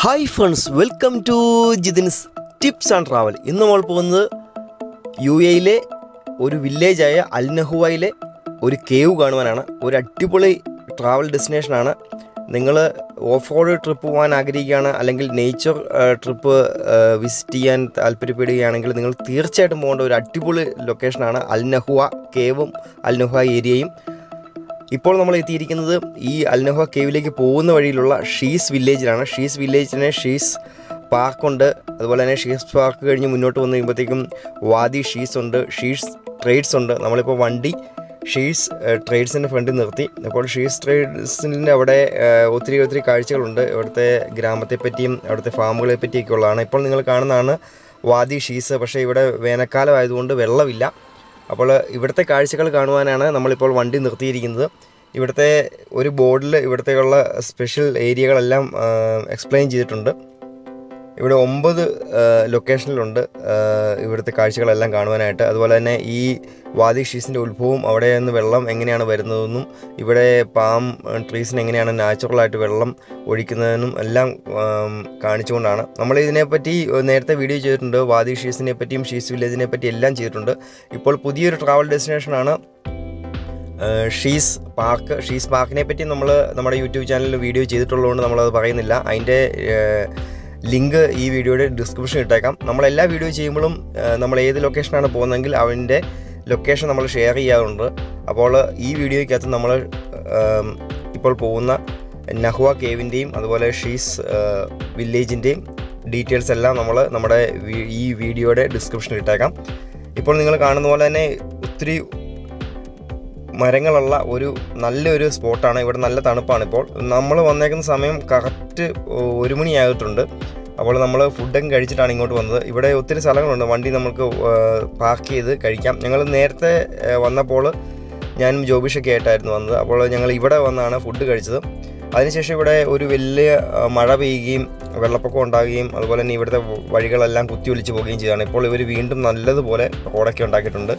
Hi friends, welcome to Jithin's tips and travel. ഇന്ന് നമ്മൾ പോകുന്നത് UAE ഒരു വില്ലേജായ അൽ നഹ്വയിലെ ഒരു കേവ് കാണുവാനാണ്. ഒരു അടിപൊളി ട്രാവൽ ഡെസ്റ്റിനേഷനാണ്. നിങ്ങൾ ഓഫ് റോഡ് ട്രിപ്പ് പോകാൻ ആഗ്രഹിക്കുകയാണ്, അല്ലെങ്കിൽ നേച്ചർ ട്രിപ്പ് വിസിറ്റ് ചെയ്യാൻ താല്പര്യപ്പെടുകയാണെങ്കിൽ നിങ്ങൾ തീർച്ചയായിട്ടും പോകേണ്ട ഒരു അടിപൊളി ലൊക്കേഷനാണ് അൽ നഹ്വ കേവും അൽ നഹ്വ ഏരിയയും. ഇപ്പോൾ നമ്മൾ എത്തിയിരിക്കുന്നത് ഈ അൽ നഹ്വ കേവിലേക്ക് പോകുന്ന വഴിയിലുള്ള ഷീസ് വില്ലേജിലാണ്. ഷീസ് വില്ലേജിന് ഷീസ് പാർക്കുണ്ട്. അതുപോലെ തന്നെ ഷീസ് പാർക്ക് കഴിഞ്ഞ് മുന്നോട്ട് വന്നു കഴിയുമ്പോഴത്തേക്കും വാദി ഷീസ് ഉണ്ട്, ഷീസ് ട്രേഡ്സ് ഉണ്ട്. നമ്മളിപ്പോൾ വണ്ടി ഷീസ് ട്രേഡ്സിൻ്റെ ഫ്രണ്ടിൽ നിർത്തി. അപ്പോൾ ഷീസ് ട്രേഡ്സിൻ്റെ അവിടെ ഒത്തിരി കാഴ്ചകളുണ്ട്. ഇവിടുത്തെ ഗ്രാമത്തെ പറ്റിയും അവിടുത്തെ ഫാമുകളെ പറ്റിയൊക്കെ ഉള്ളതാണ്. ഇപ്പോൾ നിങ്ങൾ കാണുന്നതാണ് വാദി ഷീസ്. പക്ഷേ ഇവിടെ വേനൽക്കാലം ആയതുകൊണ്ട് വെള്ളമില്ല. അപ്പോൾ ഇവിടുത്തെ കാഴ്ചകൾ കാണുവാനാണ് നമ്മളിപ്പോൾ വണ്ടി നിർത്തിയിരിക്കുന്നത്. ഇവിടുത്തെ ഒരു ബോർഡിൽ ഇവിടുത്തെയുള്ള സ്പെഷ്യൽ ഏരിയകളെല്ലാം എക്സ്പ്ലെയിൻ ചെയ്തിട്ടുണ്ട്. ഇവിടെ 9 ലൊക്കേഷനിലുണ്ട് ഇവിടുത്തെ കാഴ്ചകളെല്ലാം കാണുവാനായിട്ട്. അതുപോലെ തന്നെ ഈ വാദി ഷീസിൻ്റെ ഉത്ഭവവും അവിടെ നിന്ന് വെള്ളം എങ്ങനെയാണ് വരുന്നതെന്നും ഇവിടെ പാം ട്രീസിന് എങ്ങനെയാണ് നാച്ചുറലായിട്ട് വെള്ളം ഒഴിക്കുന്നതെന്നും എല്ലാം കാണിച്ചുകൊണ്ടാണ്. നമ്മൾ ഇതിനെപ്പറ്റി നേരത്തെ വീഡിയോ ചെയ്തിട്ടുണ്ട്. വാദി ഷീസിനെ പറ്റിയും ഷീസ് വില്ലേജിനെ പറ്റി എല്ലാം ചെയ്തിട്ടുണ്ട്. ഇപ്പോൾ പുതിയൊരു ട്രാവൽ ഡെസ്റ്റിനേഷനാണ് ഷീസ് പാർക്ക്. ഷീസ് പാർക്കിനെ പറ്റി നമ്മൾ നമ്മുടെ യൂട്യൂബ് ചാനലിൽ വീഡിയോ ചെയ്തിട്ടുള്ളതുകൊണ്ട് നമ്മളത് പറയുന്നില്ല. അതിൻ്റെ ലിങ്ക് ഈ വീഡിയോയുടെ ഡിസ്ക്രിപ്ഷൻ ഇട്ടേക്കാം. നമ്മളെല്ലാ വീഡിയോ ചെയ്യുമ്പോഴും നമ്മൾ ഏത് ലൊക്കേഷനാണ് പോകുന്നതെങ്കിൽ അതിൻ്റെ ലൊക്കേഷൻ നമ്മൾ ഷെയർ ചെയ്യാറുണ്ട്. അപ്പോൾ ഈ വീഡിയോയ്ക്കകത്ത് നമ്മൾ ഇപ്പോൾ പോകുന്ന നഹ്വ കേവിൻ്റെയും അതുപോലെ ഷീസ് വില്ലേജിൻ്റെയും ഡീറ്റെയിൽസ് എല്ലാം നമ്മൾ നമ്മുടെ ഈ വീഡിയോയുടെ ഡിസ്ക്രിപ്ഷനിൽ ഇട്ടേക്കാം. ഇപ്പോൾ നിങ്ങൾ കാണുന്ന പോലെ തന്നെ ഒത്തിരി മരങ്ങളുള്ള ഒരു നല്ലൊരു സ്പോട്ടാണ്. ഇവിടെ നല്ല തണുപ്പാണ്. ഇപ്പോൾ നമ്മൾ വന്നേക്കുന്ന സമയം കറക്റ്റ് 1 മണിയായിട്ടുണ്ട്. അപ്പോൾ നമ്മൾ ഫുഡൊക്കെ കഴിച്ചിട്ടാണ് ഇങ്ങോട്ട് വന്നത്. ഇവിടെ ഒത്തിരി സ്ഥലങ്ങളുണ്ട്, വണ്ടി നമുക്ക് പാർക്ക് ചെയ്ത് കഴിക്കാം. ഞങ്ങൾ നേരത്തെ വന്നപ്പോൾ ഞാനും ജോബിഷൊക്കെ ആയിട്ടായിരുന്നു വന്നത്. അപ്പോൾ ഞങ്ങൾ ഇവിടെ വന്നാണ് ഫുഡ് കഴിച്ചത്. അതിനുശേഷം ഇവിടെ ഒരു വലിയ മഴ പെയ്യുകയും വെള്ളപ്പൊക്കം ഉണ്ടാകുകയും അതുപോലെ തന്നെ ഇവിടുത്തെ വഴികളെല്ലാം കുത്തിയൊലിച്ച് പോവുകയും ചെയ്താണ്. ഇപ്പോൾ ഇവർ വീണ്ടും നല്ലതുപോലെ റോഡൊക്കെ ഉണ്ടാക്കിയിട്ടുണ്ട്.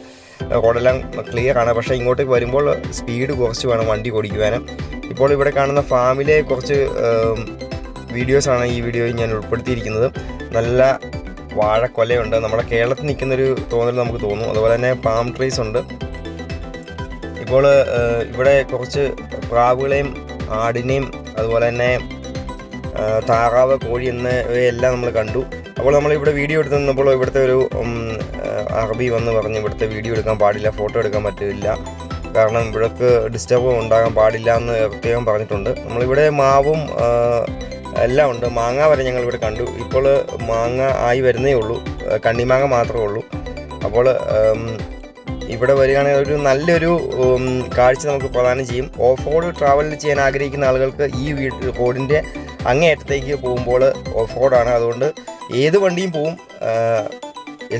റോഡെല്ലാം ക്ലിയർ ആണ്. പക്ഷേ ഇങ്ങോട്ടേക്ക് വരുമ്പോൾ സ്പീഡ് കുറച്ച് വേണം വണ്ടി ഓടിക്കുവാനും. ഇപ്പോൾ ഇവിടെ കാണുന്ന ഫാമിലെ കുറച്ച് വീഡിയോസാണ് ഈ വീഡിയോയിൽ ഞാൻ ഉൾപ്പെടുത്തിയിരിക്കുന്നത്. നല്ല വാഴക്കൊലയുണ്ട്. നമ്മുടെ കേരളത്തിൽ നിൽക്കുന്നൊരു തോന്നൽ നമുക്ക് തോന്നും. അതുപോലെ തന്നെ പാം ട്രീസ് ഉണ്ട്. ഇപ്പോൾ ഇവിടെ കുറച്ച് പ്രാവുകളെയും ആടിനെയും അതുപോലെ തന്നെ താറാവ്, കോഴി എന്നിവയെല്ലാം നമ്മൾ കണ്ടു. അപ്പോൾ നമ്മളിവിടെ വീഡിയോ എടുത്ത് നിന്നപ്പോൾ ഇവിടുത്തെ ഒരു അറബി വന്ന് പറഞ്ഞ് ഇവിടുത്തെ വീഡിയോ എടുക്കാൻ പാടില്ല, ഫോട്ടോ എടുക്കാൻ പറ്റില്ല, കാരണം ഇവിടേക്ക് ഡിസ്റ്റർബ് ഉണ്ടാകാൻ പാടില്ല എന്ന് പ്രത്യേകം പറഞ്ഞിട്ടുണ്ട്. നമ്മളിവിടെ മാവും എല്ലാം ഉണ്ട്. മാങ്ങ വരെ ഞങ്ങളിവിടെ കണ്ടു. ഇപ്പോൾ മാങ്ങ ആയി വരുന്നേ ഉള്ളൂ, കണ്ണിമാങ്ങ മാത്രമേ ഉള്ളൂ. അപ്പോൾ ഇവിടെ വരികയാണെങ്കിൽ ഒരു നല്ലൊരു കാഴ്ച നമുക്ക് പ്രദാനം ചെയ്യും. ഓഫ് റോഡ് ട്രാവൽ ചെയ്യാൻ ആഗ്രഹിക്കുന്ന ആളുകൾക്ക് ഈ റോഡിൻ്റെ അങ്ങേയറ്റത്തേക്ക് പോകുമ്പോൾ ഓഫ് റോഡാണ്. അതുകൊണ്ട് ഏത് വണ്ടിയും പോവും.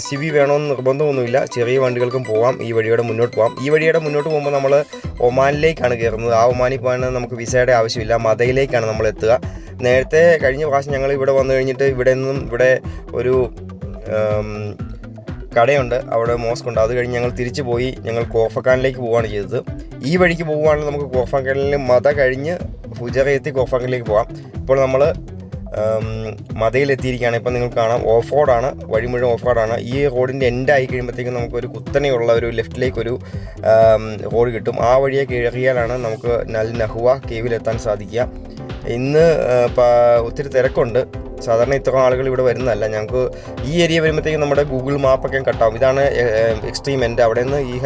SUV വേണമെന്ന് നിർബന്ധമൊന്നുമില്ല. ചെറിയ വണ്ടികൾക്കും പോകാം. ഈ വഴിയുടെ മുന്നോട്ട് പോകാം. ഈ വഴിയുടെ മുന്നോട്ട് പോകുമ്പോൾ നമ്മൾ ഒമാനിലേക്കാണ് കയറുന്നത്. ആ ഒമാനിൽ പോകാൻ നമുക്ക് വിസയുടെ ആവശ്യമില്ല. മദയിലേക്കാണ് നമ്മൾ എത്തുക. നേരത്തെ കഴിഞ്ഞ പ്രാവശ്യം ഞങ്ങൾ ഇവിടെ വന്നു കഴിഞ്ഞിട്ട് ഇവിടെ ഒരു കടയുണ്ട്, അവിടെ മോസ്ക് ഉണ്ട്. അത് കഴിഞ്ഞ് ഞങ്ങൾ തിരിച്ചു പോയി ഞങ്ങൾ കോർഫഖാനിലേക്ക് പോവുകയാണ് ചെയ്തത്. ഈ വഴിക്ക് പോവുകയാണെങ്കിൽ നമുക്ക് കോർഫഖാനിൽ മദ കഴിഞ്ഞ് ഫുജറ എത്തി കോർഫഖാനിലേക്ക് പോകാം. ഇപ്പോൾ നമ്മൾ മദയിലെത്തിയിരിക്കുകയാണ്. ഇപ്പം നിങ്ങൾക്ക് കാണാം ഓഫ് റോഡാണ്, വഴി മുഴുവൻ ഓഫ് റോഡാണ്. ഈ റോഡിൻ്റെ എൻഡ് ആയി കഴിയുമ്പോഴത്തേക്കും നമുക്കൊരു കുത്തനെയുള്ള ഒരു ലെഫ്റ്റിലേക്കൊരു റോഡ് കിട്ടും. ആ വഴിയെ കയറിയാലാണ് നമുക്ക് അൽ നഹ്വ കേവിലെത്താൻ സാധിക്കുക. ഇന്ന് ഒത്തിരി തിരക്കുണ്ട്. സാധാരണ ഇത്ര ആളുകൾ ഇവിടെ വരുന്നതല്ല. ഞങ്ങൾക്ക് ഈ ഏരിയ വരുമ്പോഴത്തേക്കും നമ്മുടെ ഗൂഗിൾ മാപ്പൊക്കെ കട്ടാവും. ഇതാണ് എക്സ്ട്രീം എൻഡ്. അവിടെ നിന്ന് ഈ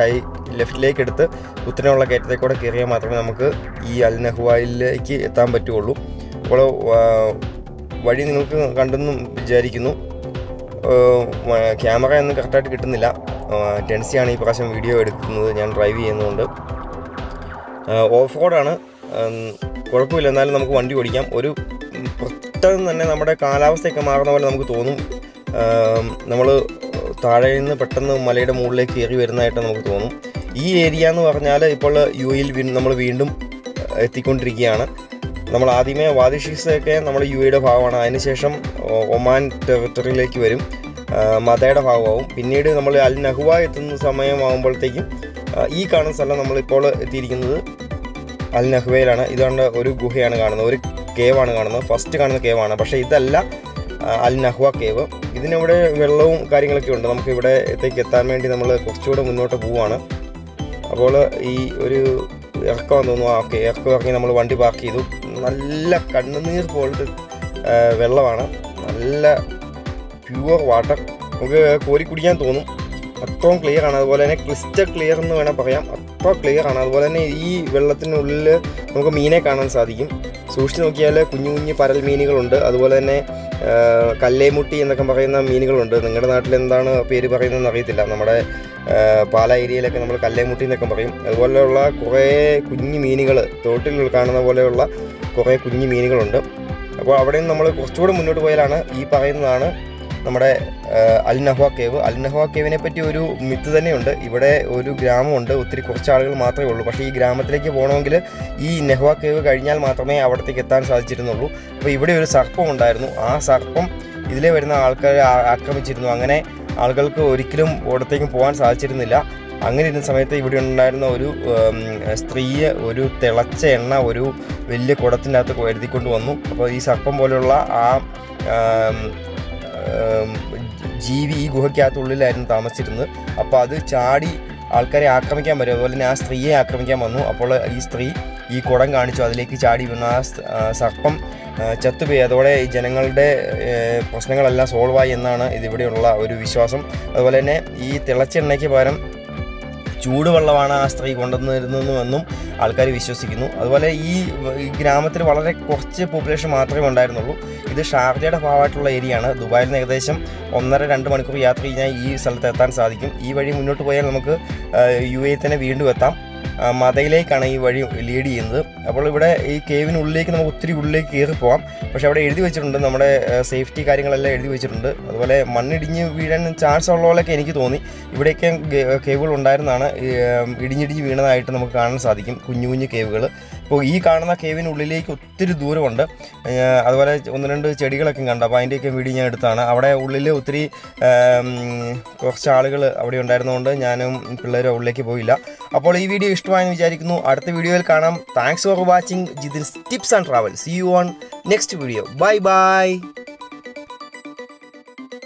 ലെഫ്റ്റിലേക്ക് എടുത്ത് കുത്തനെയുള്ള കയറ്റത്തേക്കൂടെ കയറിയാൽ മാത്രമേ നമുക്ക് ഈ അൽ നഹ്വയിലേക്ക് എത്താൻ പറ്റുള്ളൂ. അപ്പോൾ വഴി നിങ്ങൾക്ക് കണ്ടെന്നും വിചാരിക്കുന്നു. ക്യാമറ ഒന്നും കറക്റ്റായിട്ട് കിട്ടുന്നില്ല. ടെൻസിയാണ് ഈ പ്രാവശ്യം വീഡിയോ എടുക്കുന്നത്, ഞാൻ ഡ്രൈവ് ചെയ്യുന്നതുകൊണ്ട്. ഓഫ് റോഡാണ്, കുഴപ്പമില്ല. എന്നാലും നമുക്ക് വണ്ടി ഓടിക്കാം. ഒരു പെട്ടെന്ന് തന്നെ നമ്മുടെ കാലാവസ്ഥയൊക്കെ മാറുന്ന പോലെ നമുക്ക് തോന്നും. നമ്മൾ താഴെ നിന്ന് പെട്ടെന്ന് മലയുടെ മുകളിലേക്ക് കയറി വരുന്നതായിട്ട് നമുക്ക് തോന്നും. ഈ ഏരിയ എന്ന് പറഞ്ഞാൽ ഇപ്പോൾ UAE നമ്മൾ വീണ്ടും എത്തിക്കൊണ്ടിരിക്കുകയാണ്. നമ്മൾ ആദ്യമേ വാദി ഷീസൊക്കെ നമ്മൾ UAEയുടെ ഭാഗമാണ്. അതിനുശേഷം ഒമാൻ ടെറിട്ടറിയിലേക്ക് വരും, മദയുടെ ഭാഗമാവും. പിന്നീട് നമ്മൾ അൽ നഹ്വ എത്തുന്ന സമയമാകുമ്പോഴത്തേക്കും ഈ കാണുന്ന സ്ഥലം നമ്മളിപ്പോൾ എത്തിയിരിക്കുന്നത് അൽ നഹ്വയിലാണ്. ഇതുകൊണ്ട് ഒരു ഗുഹയാണ് കാണുന്നത്. ഒരു കേവാണ് കാണുന്നത്. ഫസ്റ്റ് കാണുന്ന കേവാണ്. പക്ഷേ ഇതല്ല അൽ നഹ്വ കേവ്. ഇതിനിവിടെ വെള്ളവും കാര്യങ്ങളൊക്കെ ഉണ്ട്. നമുക്ക് ഇവിടത്തേക്ക് എത്താൻ വേണ്ടി നമ്മൾ കുറച്ചുകൂടെ മുന്നോട്ട് പോവുകയാണ്. അപ്പോൾ ഈ ഒരു ഇറക്കമാണെന്ന് തോന്നുന്നു. ഓക്കെ, ഇറക്കം ഇറങ്ങി നമ്മൾ വണ്ടി പാർക്ക് ചെയ്തു. നല്ല കണ്ണുനീർ പോലത്തെ വെള്ളമാണ്, നല്ല പ്യുവർ വാട്ടർ. നമുക്ക് കോരി കുടിക്കാൻ തോന്നും, അത്രയും ക്ലിയർ ആണ്. അതുപോലെ തന്നെ ക്രിസ്റ്റൽ ക്ലിയർ എന്ന് വേണം പറയാം, അത്ര ക്ലിയർ ആണ്. അതുപോലെ തന്നെ ഈ വെള്ളത്തിനുള്ളിൽ നമുക്ക് മീനെ കാണാൻ സാധിക്കും. സൂക്ഷിച്ച് നോക്കിയാൽ കുഞ്ഞു കുഞ്ഞു പരൽ മീനുകളുണ്ട്. അതുപോലെ തന്നെ കല്ലേമുട്ടി എന്നൊക്കെ പറയുന്ന മീനുകളുണ്ട്. നിങ്ങളുടെ നാട്ടിൽ എന്താണ് പേര് പറയുന്നതെന്ന് അറിയത്തില്ല. നമ്മുടെ പാല ഏരിയയിലൊക്കെ നമ്മൾ കല്ലേമുട്ടി എന്നൊക്കെ പറയും. അതുപോലെയുള്ള കുറേ കുഞ്ഞു മീനുകൾ, തോട്ടിൽ കാണുന്ന പോലെയുള്ള കുറേ കുഞ്ഞു മീനുകളുണ്ട്. അപ്പോൾ അവിടെ നിന്ന് നമ്മൾ കുറച്ചുകൂടെ മുന്നോട്ട് പോയാലാണ് ഈ പറയുന്നതാണ് നമ്മുടെ അൽ നഹ്വ കേവ്. അൽ നഹ്വ കേവിനെ പറ്റി ഒരു മിത്ത് തന്നെയുണ്ട്. ഇവിടെ ഒരു ഗ്രാമമുണ്ട്, ഒത്തിരി കുറച്ച് ആളുകൾ മാത്രമേ ഉള്ളൂ. പക്ഷേ ഈ ഗ്രാമത്തിലേക്ക് പോകണമെങ്കിൽ ഈ നഹ്വ കേവ് കഴിഞ്ഞാൽ മാത്രമേ അവിടത്തേക്ക് എത്താൻ സാധിച്ചിരുന്നുള്ളൂ. അപ്പോൾ ഇവിടെ ഒരു സർപ്പം ഉണ്ടായിരുന്നു. ആ സർപ്പം ഇതിലെ വരുന്ന ആൾക്കാരെ ആക്രമിച്ചിരുന്നു. അങ്ങനെ ആളുകൾക്ക് ഒരിക്കലും അവിടത്തേക്കും പോകാൻ സാധിച്ചിരുന്നില്ല. അങ്ങനെ ഇരുന്ന സമയത്ത് ഇവിടെ ഉണ്ടായിരുന്ന ഒരു സ്ത്രീയെ ഒരു തിളച്ച എണ്ണ ഒരു വലിയ കുടത്തിൻ്റെ അകത്ത് എഴുതിക്കൊണ്ട് വന്നു. അപ്പോൾ ഈ സർപ്പം പോലെയുള്ള ആ ജീവി ഈ ഗുഹയ്ക്കകത്തുള്ളിലായിരുന്നു താമസിച്ചിരുന്നത്. അപ്പോൾ അത് ചാടി ആൾക്കാരെ ആക്രമിക്കാൻ വരും. അതുപോലെ തന്നെ ആ സ്ത്രീയെ ആക്രമിക്കാൻ വന്നു. അപ്പോൾ ഈ സ്ത്രീ ഈ കുടം കാണിച്ചു, അതിലേക്ക് ചാടി വീണു. ആ സർപ്പം ചത്തുപോയി. അതോടെ ഈ ജനങ്ങളുടെ പ്രശ്നങ്ങളെല്ലാം സോൾവായി എന്നാണ് ഇതിവിടെയുള്ള ഒരു വിശ്വാസം. അതുപോലെ തന്നെ ഈ തിളച്ച എണ്ണയ്ക്ക് പകരം ചൂടുവെള്ളമാണ് ആ സ്ത്രീ കൊണ്ടുവന്നിരുന്നതെന്നും ആൾക്കാർ വിശ്വസിക്കുന്നു. അതുപോലെ ഈ ഗ്രാമത്തിൽ വളരെ കുറച്ച് പോപ്പുലേഷൻ മാത്രമേ ഉണ്ടായിരുന്നുള്ളൂ. ഇത് ഷാർജയുടെ ഭാഗമായിട്ടുള്ള ഏരിയയാണ്. ദുബായിൽ നിന്ന് ഏകദേശം 1.5-2 മണിക്കൂർ യാത്ര കഴിഞ്ഞാൽ ഈ സ്ഥലത്ത് എത്താൻ സാധിക്കും. ഈ വഴി മുന്നോട്ട് പോയാൽ നമുക്ക് UAE തന്നെ വീണ്ടും എത്താം. മദയിലേക്കാണ് ഈ വഴി ലീഡ് ചെയ്യുന്നത്. അപ്പോൾ ഇവിടെ ഈ കേവിനുള്ളിലേക്ക് നമുക്ക് ഒത്തിരി ഉള്ളിലേക്ക് കയറി പോകാം. പക്ഷേ അവിടെ എഴുതി വെച്ചിട്ടുണ്ട്, നമ്മുടെ സേഫ്റ്റി കാര്യങ്ങളെല്ലാം എഴുതി വെച്ചിട്ടുണ്ട്. അതുപോലെ മണ്ണിടിഞ്ഞ് വീഴാൻ ചാൻസ് ഉള്ള പോലെയൊക്കെ എനിക്ക് തോന്നി. ഇവിടെയൊക്കെ കേവുകൾ ഉണ്ടായിരുന്നതാണ് ഇടിഞ്ഞിടിഞ്ഞ് വീണതായിട്ട് നമുക്ക് കാണാൻ സാധിക്കും, കുഞ്ഞു കുഞ്ഞു കേവുകൾ. അപ്പോൾ ഈ കാണുന്ന കേവിനുള്ളിലേക്ക് ഒത്തിരി ദൂരമുണ്ട്. അതുപോലെ 1-2 ചെടികളൊക്കെ കണ്ടു. അപ്പോൾ അതിൻ്റെയൊക്കെ വീഡിയോ ഞാൻ എടുത്താണ്. അവിടെ ഉള്ളിൽ ഒത്തിരി കുറച്ച് ആളുകൾ അവിടെ ഉണ്ടായിരുന്നതുകൊണ്ട് ഞാനും പിള്ളേരും ഉള്ളിലേക്ക് പോയില്ല. അപ്പോൾ ഈ വീഡിയോ ഇഷ്ടമായെന്ന് വിചാരിക്കുന്നു. അടുത്ത വീഡിയോയിൽ കാണാം. Thanks for watching Jithin's tips and travel. See you on next video. Bye by.